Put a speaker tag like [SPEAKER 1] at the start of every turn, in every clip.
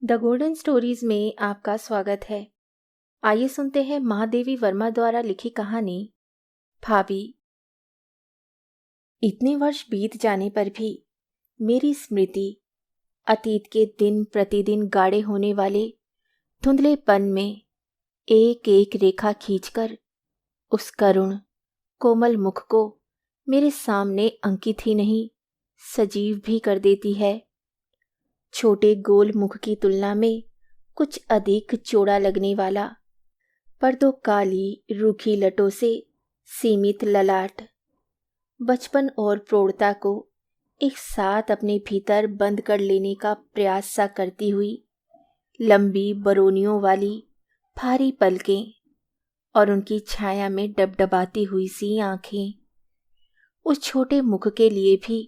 [SPEAKER 1] The golden stories में आपका स्वागत है। आइए सुनते हैं महादेवी वर्मा द्वारा लिखी कहानी भाभी। इतने वर्ष बीत जाने पर भी मेरी स्मृति अतीत के दिन प्रतिदिन गाढ़े होने वाले धुंधलेपन में एक एक रेखा खींचकर उस करुण कोमल मुख को मेरे सामने अंकित ही नहीं सजीव भी कर देती है। छोटे गोल मुख की तुलना में कुछ अधिक चौड़ा लगने वाला, पर दो काली रूखी लटों से सीमित ललाट बचपन और प्रौढ़ता को एक साथ अपने भीतर बंद कर लेने का प्रयास सा करती हुई लंबी बरौनियों वाली भारी पलकें और उनकी छाया में डबडबाती हुई सी आंखें उस छोटे मुख के लिए भी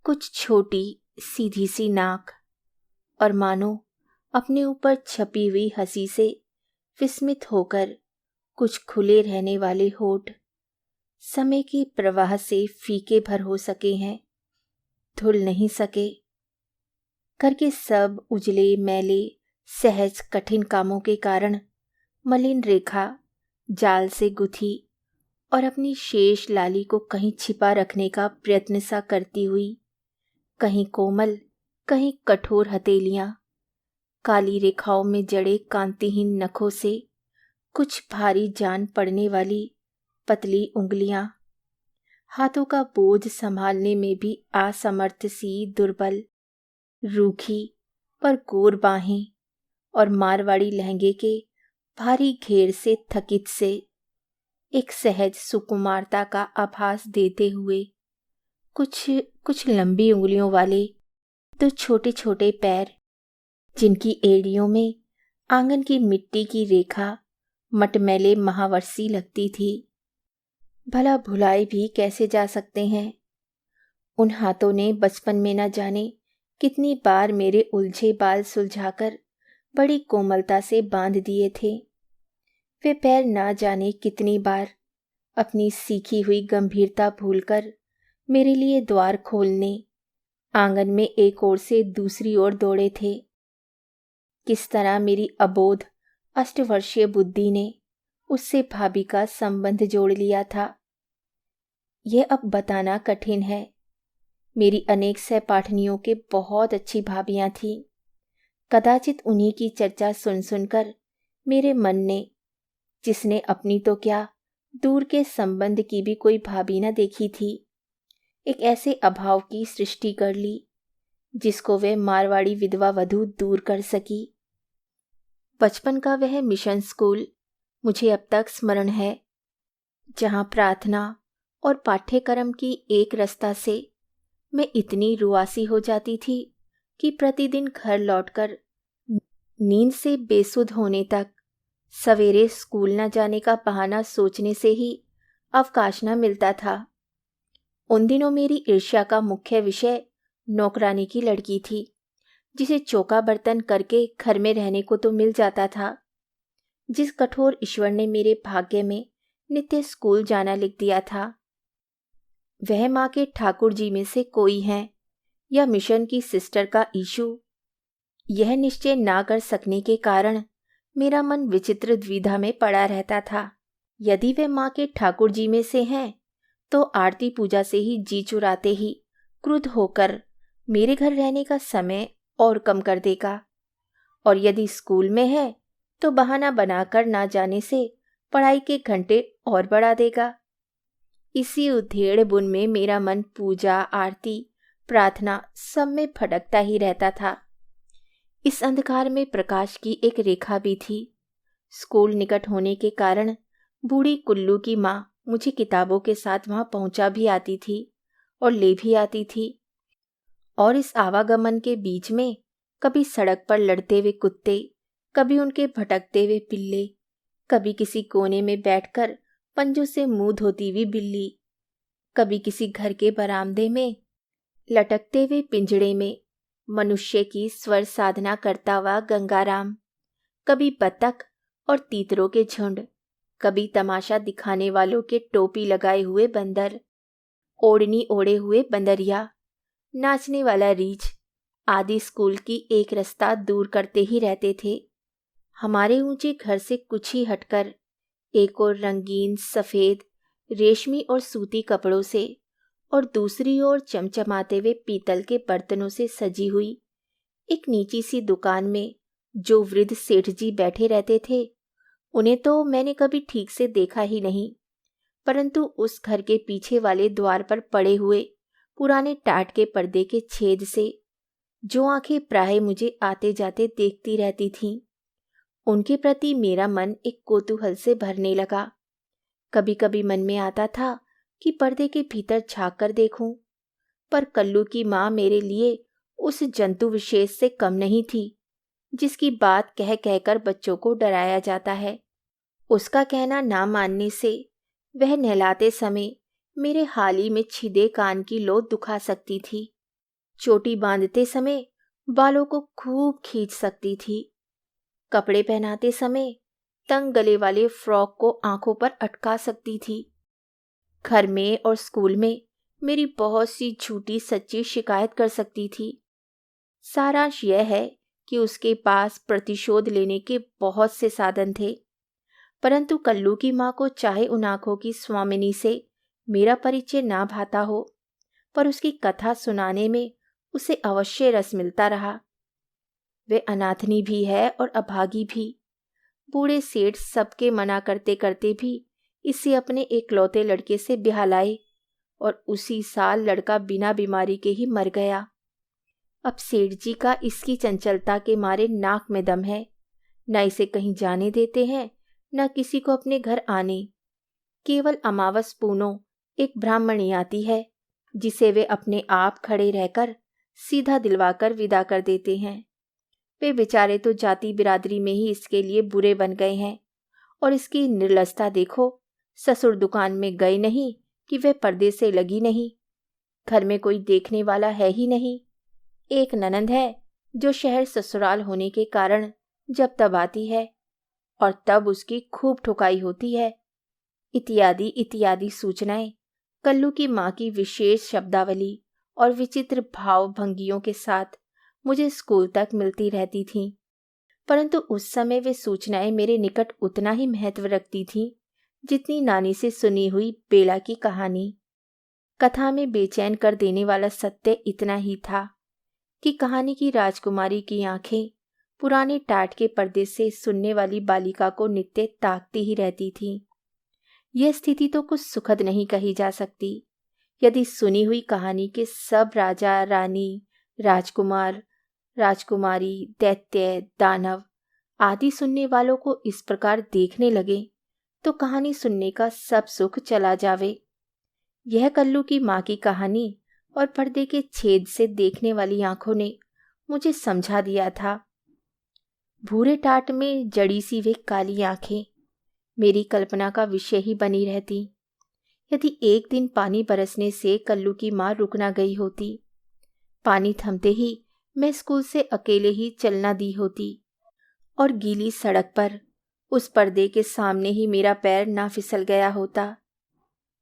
[SPEAKER 1] कुछ छोटी सीधी सी नाक और मानो अपने ऊपर छपी हुई हंसी से विस्मित होकर कुछ खुले रहने वाले होठ समय के प्रवाह से फीके भर हो सके हैं, धुल नहीं सके करके सब उजले मैले सहज कठिन कामों के कारण मलिन रेखा जाल से गुथी और अपनी शेष लाली को कहीं छिपा रखने का प्रयत्न सा करती हुई कहीं कोमल कहीं कठोर हथेलियां काली रेखाओं में जड़े कांतिहीन नखों से कुछ भारी जान पड़ने वाली पतली उंगलियां हाथों का बोझ संभालने में भी असमर्थ सी दुर्बल रूखी पर गोर बाहें और मारवाड़ी लहंगे के भारी घेर से थकित से एक सहज सुकुमारता का आभास देते हुए कुछ लंबी उंगलियों वाले दो छोटे छोटे पैर जिनकी एड़ियों में आंगन की मिट्टी की रेखा मटमैले महावर्षी लगती थी। भला भुलाए भी कैसे जा सकते हैं। उन हाथों ने बचपन में न जाने कितनी बार मेरे उलझे बाल सुलझाकर बड़ी कोमलता से बांध दिए थे। वे पैर ना जाने कितनी बार अपनी सीखी हुई गंभीरता भूलकर मेरे लिए द्वार खोलने आंगन में एक ओर से दूसरी ओर दौड़े थे। किस तरह मेरी अबोध अष्टवर्षीय बुद्धि ने उससे भाभी का संबंध जोड़ लिया था, यह अब बताना कठिन है। मेरी अनेक सहपाठनियों के बहुत अच्छी भाभियां थीं। कदाचित उन्हीं की चर्चा सुन सुनकर मेरे मन ने, जिसने अपनी तो क्या दूर के संबंध की भी कोई भाभी न देखी थी, एक ऐसे अभाव की सृष्टि कर ली जिसको वह मारवाड़ी विधवा वधू दूर कर सकी। बचपन का वह मिशन स्कूल मुझे अब तक स्मरण है, जहाँ प्रार्थना और पाठ्यक्रम की एक रस्ता से मैं इतनी रुआसी हो जाती थी कि प्रतिदिन घर लौटकर नींद से बेसुध होने तक सवेरे स्कूल न जाने का बहाना सोचने से ही अवकाश न मिलता था। उन दिनों मेरी ईर्ष्या का मुख्य विषय नौकरानी की लड़की थी, जिसे चौका बर्तन करके घर में रहने को तो मिल जाता था। जिस कठोर ईश्वर ने मेरे भाग्य में नित्य स्कूल जाना लिख दिया था, वह माँ के ठाकुर जी में से कोई है या मिशन की सिस्टर का ईशू, यह निश्चय ना कर सकने के कारण मेरा मन विचित्र द्विधा में पड़ा रहता था। यदि वे माँ के ठाकुर जी में से हैं तो आरती पूजा से ही जी चुराते ही क्रुद्ध होकर मेरे घर रहने का समय और कम कर देगा, और यदि स्कूल में है तो बहाना बनाकर ना जाने से पढ़ाई के घंटे और बढ़ा देगा। इसी उधेड़ बुन में मेरा मन पूजा आरती प्रार्थना सब में भटकता ही रहता था। इस अंधकार में प्रकाश की एक रेखा भी थी। स्कूल निकट होने के कारण बूढ़ी कुल्लू की माँ मुझे किताबों के साथ वहां पहुंचा भी आती थी और ले भी आती थी, और इस आवागमन के बीच में कभी सड़क पर लड़ते हुए कुत्ते, कभी उनके भटकते हुए पिल्ले, कभी किसी कोने में बैठकर पंजों से मुंह धोती हुई बिल्ली, कभी किसी घर के बरामदे में लटकते हुए पिंजड़े में मनुष्य की स्वर साधना करता हुआ गंगाराम, कभी बतख और तीतरों के झुंड, कभी तमाशा दिखाने वालों के टोपी लगाए हुए बंदर, ओढ़नी ओढ़े हुए बंदरिया, नाचने वाला रीछ आदि स्कूल की एक रास्ता दूर करते ही रहते थे। हमारे ऊंचे घर से कुछ ही हटकर एक और रंगीन सफ़ेद रेशमी और सूती कपड़ों से और दूसरी ओर चमचमाते हुए पीतल के बर्तनों से सजी हुई एक नीची सी दुकान में जो वृद्ध सेठ जी बैठे रहते थे, उन्हें तो मैंने कभी ठीक से देखा ही नहीं, परंतु उस घर के पीछे वाले द्वार पर पड़े हुए पुराने टाट के पर्दे के छेद से जो आंखें प्राय मुझे आते जाते देखती रहती थीं, उनके प्रति मेरा मन एक कौतूहल से भरने लगा। कभी कभी मन में आता था कि पर्दे के भीतर झांक कर देखूं, पर कल्लू की माँ मेरे लिए उस जंतु विशेष से कम नहीं थी जिसकी बात कह कहकर बच्चों को डराया जाता है। उसका कहना ना मानने से वह नहलाते समय मेरे हाल ही में छिदे कान की लो दुखा सकती थी, चोटी बांधते समय बालों को खूब खींच सकती थी, कपड़े पहनाते समय तंग गले वाले फ्रॉक को आंखों पर अटका सकती थी। घर में और स्कूल में मेरी बहुत सी झूठी सच्ची शिकायत कर सकती थी। सारांश यह है कि उसके पास प्रतिशोध लेने के बहुत से साधन थे, परंतु कल्लू की माँ को चाहे उन आंखों की स्वामिनी से मेरा परिचय ना भाता हो, पर उसकी कथा सुनाने में उसे अवश्य रस मिलता रहा। वे अनाथनी भी है और अभागी भी। बूढ़े सेठ सबके मना करते करते भी इसे अपने एकलौते लड़के से ब्याह लाए और उसी साल लड़का बिना बीमारी के ही मर गया। अब सेठ जी का इसकी चंचलता के मारे नाक में दम है, न इसे कहीं जाने देते हैं न किसी को अपने घर आने। केवल अमावस पूनों एक ब्राह्मणी आती है जिसे वे अपने आप खड़े रहकर सीधा दिलवाकर विदा कर देते हैं। वे बेचारे तो जाति बिरादरी में ही इसके लिए बुरे बन गए हैं, और इसकी निर्लजता देखो, ससुर दुकान में गए नहीं कि वे पर्दे से लगी नहीं। घर में कोई देखने वाला है ही नहीं। एक ननंद है जो शहर ससुराल होने के कारण जब तब आती है और तब उसकी खूब ठुकाई होती है, इत्यादि इत्यादि सूचनाएं कल्लू की माँ की विशेष शब्दावली और विचित्र भाव भंगियों के साथ मुझे स्कूल तक मिलती रहती थीं, परंतु उस समय वे सूचनाएं मेरे निकट उतना ही महत्व रखती थीं जितनी नानी से सुनी हुई बेला की कहानी। कथा में बेचैन कर देने वाला सत्य इतना ही था कि कहानी की राजकुमारी की आंखें पुराने टाट के पर्दे से सुनने वाली बालिका को नित्य ताकती ही रहती थीं। यह स्थिति तो कुछ सुखद नहीं कही जा सकती यदि सुनी हुई कहानी के सब राजा रानी, राजकुमार, राजकुमारी, दैत्य, दानव आदि सुनने वालों को इस प्रकार देखने लगे तो कहानी सुनने का सब सुख चला जावे। यह कल्लू की माँ की कहानी और पर्दे के छेद से देखने वाली आंखों ने मुझे समझा दिया था। भूरे टाट में जड़ी सी वे काली आंखें मेरी कल्पना का विषय ही बनी रहती। यदि एक दिन पानी बरसने से कल्लू की माँ रुक ना गई होती, पानी थमते ही मैं स्कूल से अकेले ही चलना दी होती और गीली सड़क पर उस पर्दे के सामने ही मेरा पैर ना फिसल गया होता।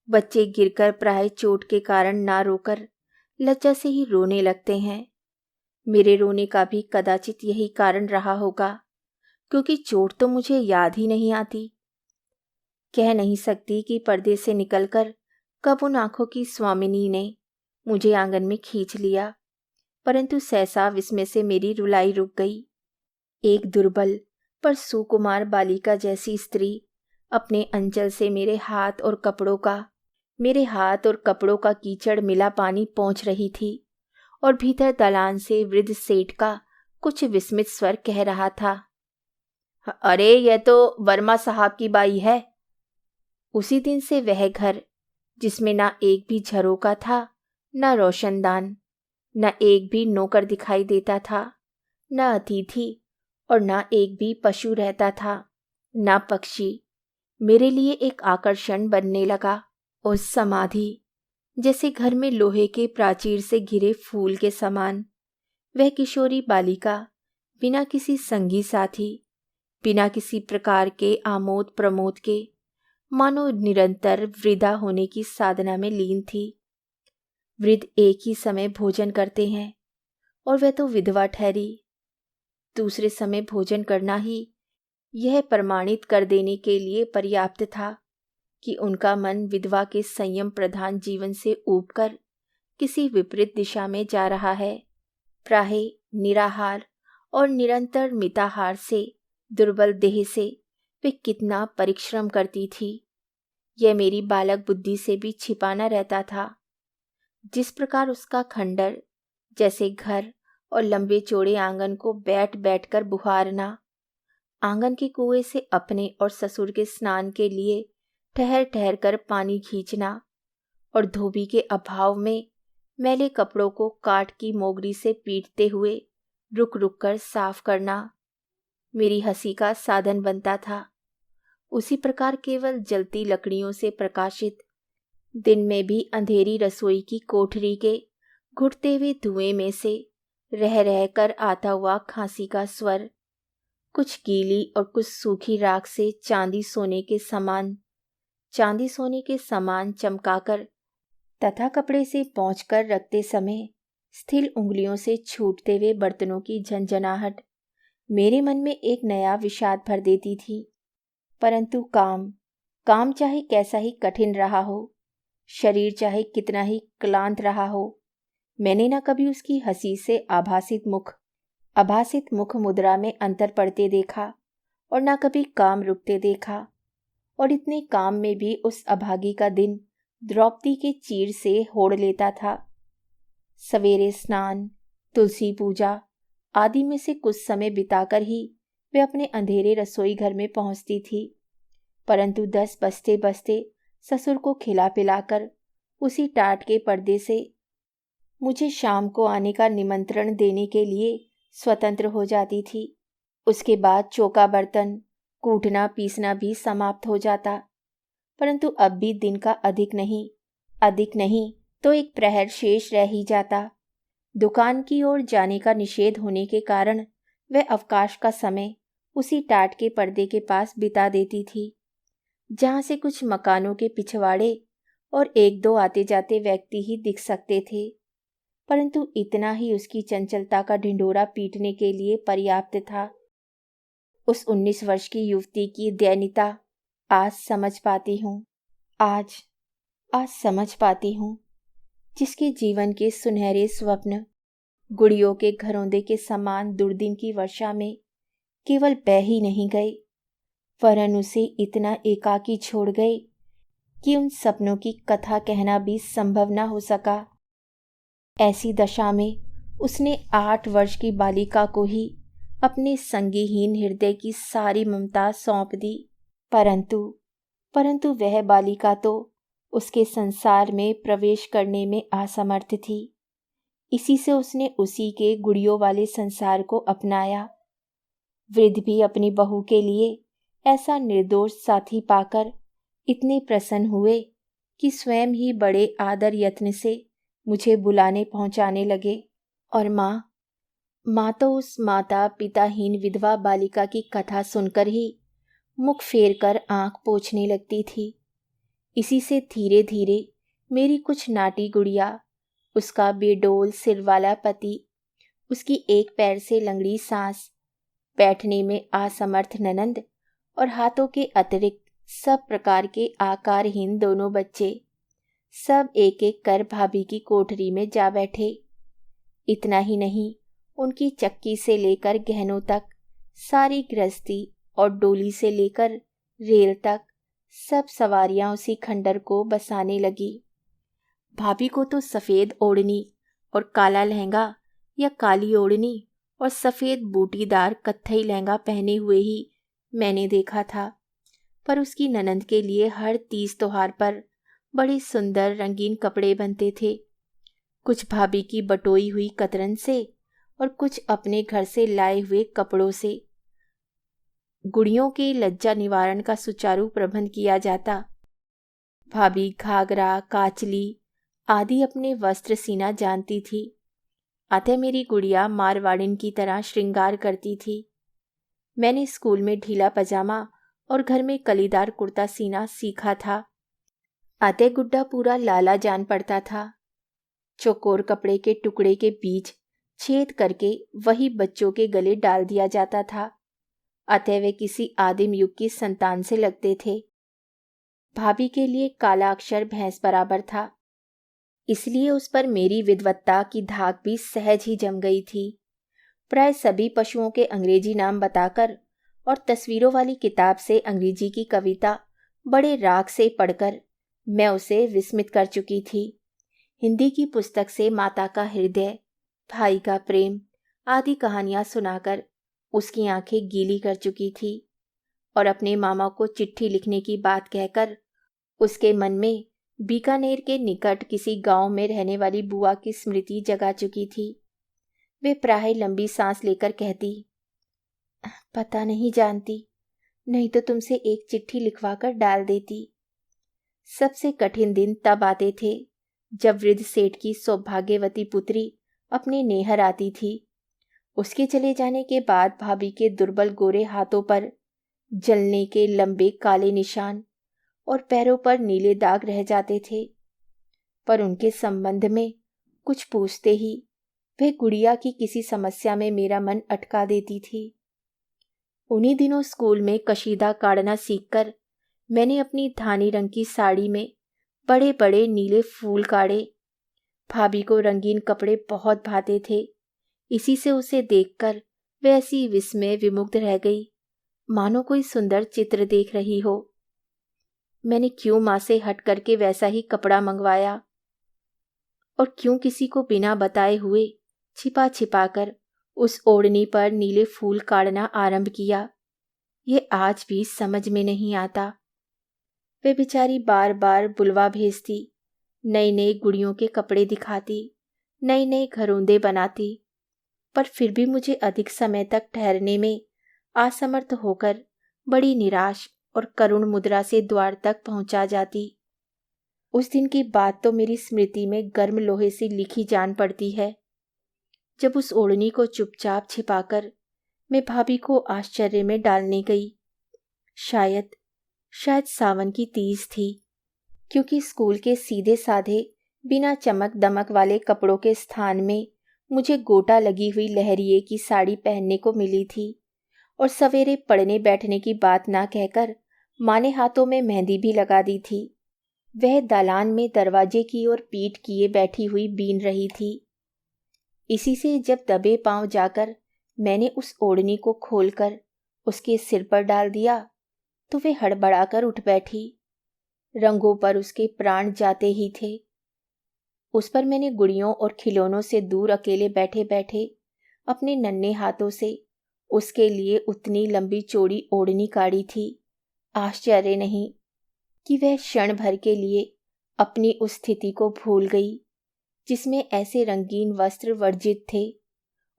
[SPEAKER 1] बच्चे गिरकर प्राय चोट के कारण ना रोकर लज्जा से ही रोने लगते हैं। मेरे रोने का भी कदाचित यही कारण रहा होगा, क्योंकि चोट तो मुझे याद ही नहीं आती। कह नहीं सकती कि पर्दे से निकलकर कब उन आंखों की स्वामिनी ने मुझे आंगन में खींच लिया, परंतु सहसा विस्मय से मेरी रुलाई रुक गई। एक दुर्बल पर सुकुमार बालिका जैसी स्त्री अपने अंचल से मेरे हाथ और कपड़ों का कीचड़ मिला पानी पहुंच रही थी और भीतर दलान से वृद्ध सेठ का कुछ विस्मित स्वर कह रहा था, अरे यह तो वर्मा साहब की बाई है। उसी दिन से वह घर, जिसमें ना एक भी झरोका था, न रोशनदान, न एक भी नौकर दिखाई देता था, न अतिथि और न एक भी पशु रहता था, न पक्षी, मेरे लिए एक आकर्षण बनने लगा। उस समाधि जैसे घर में लोहे के प्राचीर से घिरे फूल के समान वह किशोरी बालिका बिना किसी संगी साथी, बिना किसी प्रकार के आमोद प्रमोद के मानो निरंतर वृद्धा होने की साधना में लीन थी। वृद्ध एक ही समय भोजन करते हैं और वह तो विधवा ठहरी। दूसरे समय भोजन करना ही यह प्रमाणित कर देने के लिए पर्याप्त था कि उनका मन विधवा के संयम प्रधान जीवन से ऊबकर किसी विपरीत दिशा में जा रहा है। प्राय निराहार और निरंतर मिताहार से दुर्बल देह से वे कितना परिश्रम करती थी, यह मेरी बालक बुद्धि से भी छिपाना रहता था। जिस प्रकार उसका खंडर, जैसे घर और लंबे चौड़े आंगन को बैठ बैठ कर बुहारना, आंगन के कुएं से अपने और ससुर के स्नान के लिए ठहर ठहर कर पानी खींचना और धोबी के अभाव में मैले कपड़ों को काठ की मोगरी से पीटते हुए रुक रुक कर साफ करना मेरी हंसी का साधन बनता था। उसी प्रकार केवल जलती लकड़ियों से प्रकाशित दिन में भी अंधेरी रसोई की कोठरी के घुटते हुए धुएं में से रह रह कर आता हुआ खांसी का स्वर, कुछ गीली और कुछ सूखी राख से चांदी सोने के समान चमकाकर तथा कपड़े से पोंछ कर रखते समय स्थिर उंगलियों से छूटते हुए बर्तनों की झंझनाहट मेरे मन में एक नया विषाद भर देती थी। परंतु काम चाहे कैसा ही कठिन रहा हो, शरीर चाहे कितना ही क्लांत रहा हो, मैंने न कभी उसकी हंसी से आभासित मुख मुद्रा में अंतर पड़ते देखा और न कभी काम रुकते देखा। और इतने काम में भी उस अभागी का दिन द्रौपदी के चीर से होड़ लेता था। सवेरे स्नान, तुलसी पूजा आदि में से कुछ समय बिताकर ही वे अपने अंधेरे रसोई घर में पहुंचती थी, परंतु 10 बजते बजते ससुर को खिला पिलाकर उसी टाट के पर्दे से मुझे शाम को आने का निमंत्रण देने के लिए स्वतंत्र हो जाती थी। उसके बाद चौका बर्तन कूटना पीसना भी समाप्त हो जाता, परंतु अब भी दिन का अधिक नहीं तो एक प्रहर शेष रह ही जाता। दुकान की ओर जाने का निषेध होने के कारण वह अवकाश का समय उसी टाट के पर्दे के पास बिता देती थी, जहाँ से कुछ मकानों के पिछवाड़े और एक दो आते जाते व्यक्ति ही दिख सकते थे, परंतु इतना ही उसकी चंचलता का ढिंढोरा पीटने के लिए पर्याप्त था। उस 19 वर्ष की युवती की दयनीयता आज समझ पाती हूँ, जिसके जीवन के सुनहरे स्वप्न गुड़ियों के घरौंदे के समान दुर्दिन की वर्षा में केवल बह ही नहीं गए, वरन उसे इतना एकाकी छोड़ गए कि उन सपनों की कथा कहना भी संभव न हो सका। ऐसी दशा में उसने 8 वर्ष की बालिका को ही अपने संगीहीन हृदय की सारी ममता सौंप दी, परंतु वह बालिका तो उसके संसार में प्रवेश करने में असमर्थ थी। इसी से उसने उसी के गुड़ियों वाले संसार को अपनाया। वृद्ध भी अपनी बहू के लिए ऐसा निर्दोष साथी पाकर इतने प्रसन्न हुए कि स्वयं ही बड़े आदर यत्न से मुझे बुलाने पहुंचाने लगे। और माँ तो उस माता पिताहीन विधवा बालिका की कथा सुनकर ही मुख फेर कर आंख पोंछने लगती थी। इसी से धीरे धीरे मेरी कुछ नाटी गुड़िया, उसका बेडोल सिर वाला पति, उसकी एक पैर से लंगड़ी सास, बैठने में असमर्थ ननंद और हाथों के अतिरिक्त सब प्रकार के आकारहीन दोनों बच्चे, सब एक एक कर भाभी की कोठरी में जा बैठे। इतना ही नहीं, उनकी चक्की से लेकर गहनों तक सारी गृहस्थी और डोली से लेकर रेल तक सब सवारियां उसी खंडर को बसाने लगी। भाभी को तो सफ़ेद ओढ़नी और काला लहंगा या काली ओढ़नी और सफ़ेद बूटीदार कत्थई लहंगा पहने हुए ही मैंने देखा था, पर उसकी ननंद के लिए हर तीज त्योहार पर बड़े सुंदर रंगीन कपड़े बनते थे, कुछ भाभी की बटोई हुई कतरन से और कुछ अपने घर से लाए हुए कपड़ों से। गुड़ियों के लज्जा निवारण का सुचारू प्रबंध किया जाता। भाभी घाघरा, काचली आदि अपने वस्त्र सीना जानती थी, अतः मेरी गुड़िया मारवाड़िन की तरह श्रृंगार करती थी। मैंने स्कूल में ढीला पजामा और घर में कलीदार कुर्ता सीना सीखा था, अतः गुड्डा पूरा लाला जान पड़ता था। चौकोर कपड़े के टुकड़े के बीच छेद करके वही बच्चों के गले डाल दिया जाता था। अतः वे किसी आदिम युग की संतान से लगते थे। भाभी के लिए काला अक्षर भैंस बराबर था, इसलिए उस पर मेरी विद्वत्ता की धाक भी सहज ही जम गई थी। प्राय सभी पशुओं के अंग्रेजी नाम बताकर और तस्वीरों वाली किताब से अंग्रेजी की कविता बड़े राग से पढ़कर मैं उसे विस्मित कर चुकी थी। हिंदी की पुस्तक से माता का हृदय, भाई का प्रेम आदि कहानियां सुनाकर उसकी आंखें गीली कर चुकी थी और अपने मामा को चिट्ठी लिखने की बात कहकर उसके मन में बीकानेर के निकट किसी गांव में रहने वाली बुआ की स्मृति जगा चुकी थी। वे प्राय लंबी सांस लेकर कहती, पता नहीं जानती, नहीं तो तुमसे एक चिट्ठी लिखवाकर डाल देती। सबसे कठिन दिन तब आते थे जब वृद्ध सेठ की सौभाग्यवती पुत्री अपने नेहर आती थी। उसके चले जाने के बाद भाभी के दुर्बल गोरे हाथों पर जलने के लंबे काले निशान और पैरों पर नीले दाग रह जाते थे। पर उनके संबंध में कुछ पूछते ही वह गुड़िया की किसी समस्या में मेरा मन अटका देती थी। उन्हीं दिनों स्कूल में कशीदा काढ़ना सीखकर मैंने अपनी धानी रंग की साड़ी में बड़े बड़े नीले फूल काढ़े। भाभी को रंगीन कपड़े बहुत भाते थे। इसी से उसे देखकर वह ऐसी विस्मय विमुग्ध रह गई, मानो कोई सुंदर चित्र देख रही हो। मैंने क्यों माँ से हट करके वैसा ही कपड़ा मंगवाया और क्यों किसी को बिना बताए हुए छिपा छिपा कर उस ओढ़नी पर नीले फूल काढ़ना आरंभ किया, ये आज भी समझ में नहीं आता। वे बेचारी बार बार बुलवा भेजती, नई नई गुड़ियों के कपड़े दिखाती, नई नई घरोंदे बनाती, पर फिर भी मुझे अधिक समय तक ठहरने में असमर्थ होकर बड़ी निराश और करुण मुद्रा से द्वार तक पहुंचा जाती। उस दिन की बात तो मेरी स्मृति में गर्म लोहे से लिखी जान पड़ती है, जब उस ओढ़नी को चुपचाप छिपाकर मैं भाभी को आश्चर्य में डालने गई। शायद सावन की तीज थी, क्योंकि स्कूल के सीधे साधे बिना चमक दमक वाले कपड़ों के स्थान में मुझे गोटा लगी हुई लहरिए की साड़ी पहनने को मिली थी और सवेरे पढ़ने बैठने की बात ना कहकर माँ ने हाथों में मेहंदी भी लगा दी थी। वह दालान में दरवाजे की ओर पीठ किए बैठी हुई बीन रही थी। इसी से जब दबे पांव जाकर मैंने उस ओढ़नी को खोलकर उसके सिर पर डाल दिया तो वे हड़बड़ाकर उठ बैठी। रंगों पर उसके प्राण जाते ही थे। उस पर मैंने गुड़ियों और खिलौनों से दूर अकेले बैठे बैठे अपने नन्हे हाथों से उसके लिए उतनी लंबी चौड़ी ओढ़नी काढ़ी थी। आश्चर्य नहीं कि वह क्षण भर के लिए अपनी उस स्थिति को भूल गई जिसमें ऐसे रंगीन वस्त्र वर्जित थे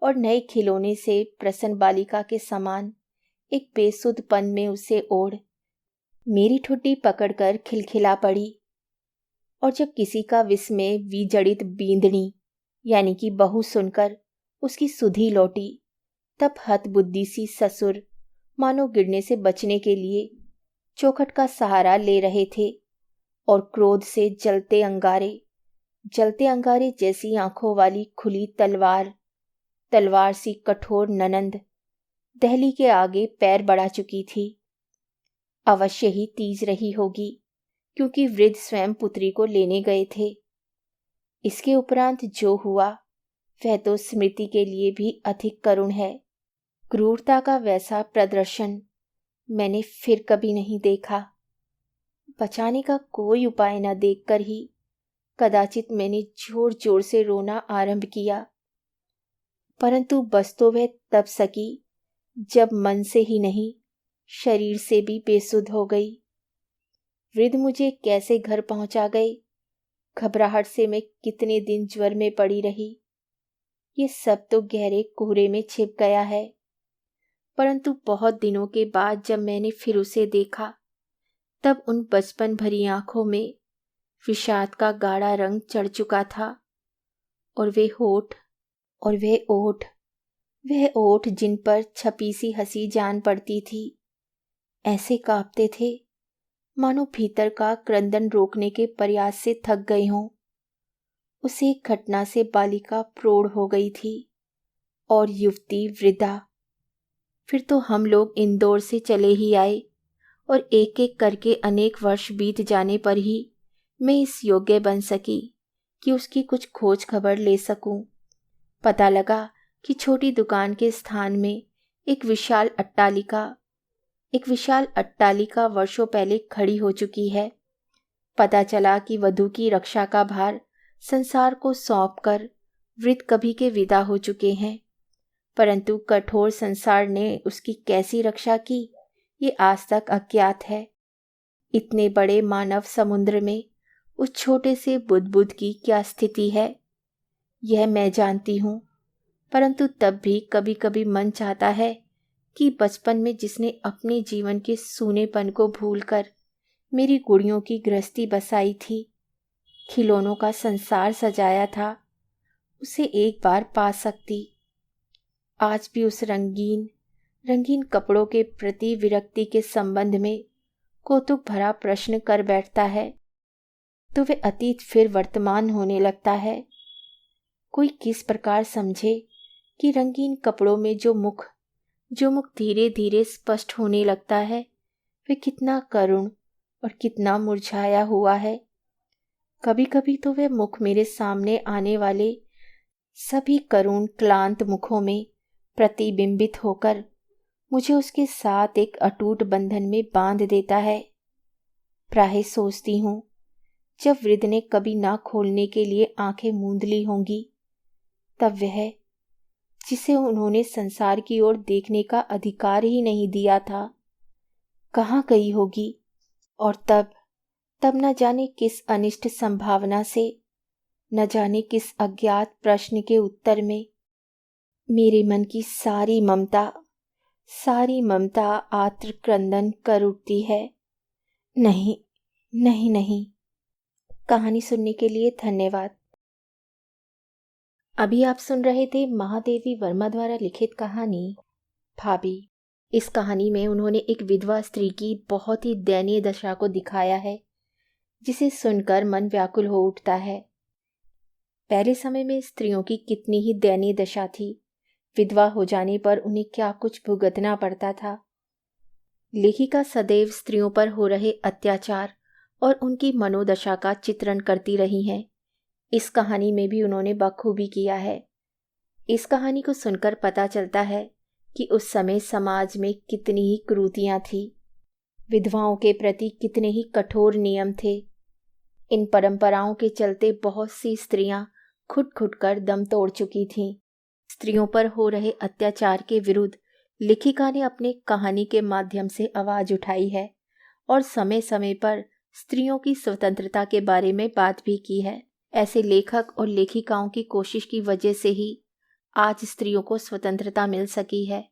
[SPEAKER 1] और नए खिलौने से प्रसन्न बालिका के समान एक बेसुध पन में उसे ओढ़ मेरी ठुड्डी पकड़कर खिलखिला पड़ी। और जब किसी का विस्मय विजड़ित बींदनी यानी कि बहू सुनकर उसकी सुधी लौटी, तब हतबुद्धि सी ससुर मानो गिरने से बचने के लिए चौखट का सहारा ले रहे थे और क्रोध से जलते अंगारे जैसी आंखों वाली खुली तलवार सी कठोर ननंद दहली के आगे पैर बढ़ा चुकी थी। अवश्य ही तीज रही होगी, क्योंकि वृद्ध स्वयं पुत्री को लेने गए थे। इसके उपरांत जो हुआ वह तो स्मृति के लिए भी अधिक करुण है। क्रूरता का वैसा प्रदर्शन मैंने फिर कभी नहीं देखा। बचाने का कोई उपाय न देखकर ही कदाचित मैंने जोर जोर से रोना आरंभ किया, परंतु बस तो वह तब सकी जब मन से ही नहीं शरीर से भी बेसुध हो गई। वृद्ध मुझे कैसे घर पहुंचा गए, घबराहट से मैं कितने दिन ज्वर में पड़ी रही, ये सब तो गहरे कोहरे में छिप गया है। परंतु बहुत दिनों के बाद जब मैंने फिर उसे देखा, तब उन बचपन भरी आंखों में विषाद का गाढ़ा रंग चढ़ चुका था और वह ओठ जिन पर छपी सी हंसी जान पड़ती थी, ऐसे कांपते थे मानो भीतर का क्रंदन रोकने के प्रयास से थक गए हों। उस एक घटना से बालिका प्रौढ़ हो गई थी। और युवती वृद्धा। फिर तो हम लोग इंदौर से चले ही आए और एक एक करके अनेक वर्ष बीत जाने पर ही मैं इस योग्य बन सकी कि उसकी कुछ खोज खबर ले सकूं। पता लगा कि छोटी दुकान के स्थान में एक विशाल अट्टालिका वर्षों पहले खड़ी हो चुकी है। पता चला कि वधू की रक्षा का भार संसार को सौंपकर वृद्ध कभी के विदा हो चुके हैं, परंतु कठोर संसार ने उसकी कैसी रक्षा की ये आज तक अज्ञात है। इतने बड़े मानव समुद्र में उस छोटे से बुदबुद की क्या स्थिति है यह मैं जानती हूँ, परंतु तब भी कभी कभी मन चाहता है कि बचपन में जिसने अपने जीवन के सूनेपन को भूलकर मेरी गुड़ियों की गृहस्थी बसाई थी, खिलौनों का संसार सजाया था, उसे एक बार पा सकती। आज भी उस रंगीन कपड़ों के प्रति विरक्ति के संबंध में कौतुक भरा प्रश्न कर बैठता है तो वे अतीत फिर वर्तमान होने लगता है। कोई किस प्रकार समझे कि रंगीन कपड़ों में जो मुख धीरे धीरे स्पष्ट होने लगता है वे कितना करुण और कितना मुरझाया हुआ है। कभी कभी तो वे मुख मेरे सामने आने वाले सभी करुण क्लांत मुखों में प्रतिबिंबित होकर मुझे उसके साथ एक अटूट बंधन में बांध देता है। प्राय सोचती हूँ जब वृद्ध ने कभी ना खोलने के लिए आंखें मूंद ली होंगी, तब वह जिसे उन्होंने संसार की ओर देखने का अधिकार ही नहीं दिया था कहाँ गई होगी, और तब न जाने किस अनिष्ट संभावना से, न जाने किस अज्ञात प्रश्न के उत्तर में मेरे मन की सारी ममता आत्र क्रंदन कर उठती है। नहीं नहीं नहीं। कहानी सुनने के लिए धन्यवाद। अभी आप सुन रहे थे महादेवी वर्मा द्वारा लिखित कहानी भाभी। इस कहानी में उन्होंने एक विधवा स्त्री की बहुत ही दयनीय दशा को दिखाया है, जिसे सुनकर मन व्याकुल हो उठता है। पहले समय में स्त्रियों की कितनी ही दयनीय दशा थी। विधवा हो जाने पर उन्हें क्या कुछ भुगतना पड़ता था। लेखिका सदैव स्त्रियों पर हो रहे अत्याचार और उनकी मनोदशा का चित्रण करती रही हैं। इस कहानी में भी उन्होंने बखूबी किया है। इस कहानी को सुनकर पता चलता है कि उस समय समाज में कितनी ही क्रूतियां थी, विधवाओं के प्रति कितने ही कठोर नियम थे। इन परंपराओं के चलते बहुत सी स्त्रियां खुद कर दम तोड़ चुकी थीं। स्त्रियों पर हो रहे अत्याचार के विरुद्ध लेखिका ने अपने कहानी के माध्यम से आवाज उठाई है और समय समय पर स्त्रियों की स्वतंत्रता के बारे में बात भी की है। ऐसे लेखक और लेखिकाओं की कोशिश की वजह से ही आज स्त्रियों को स्वतंत्रता मिल सकी है।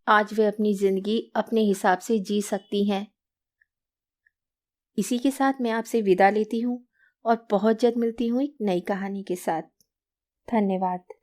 [SPEAKER 1] आज वे अपनी जिंदगी अपने हिसाब से जी सकती हैं। इसी के साथ मैं आपसे विदा लेती हूँ और बहुत जल्द मिलती हूँ एक नई कहानी के साथ। धन्यवाद।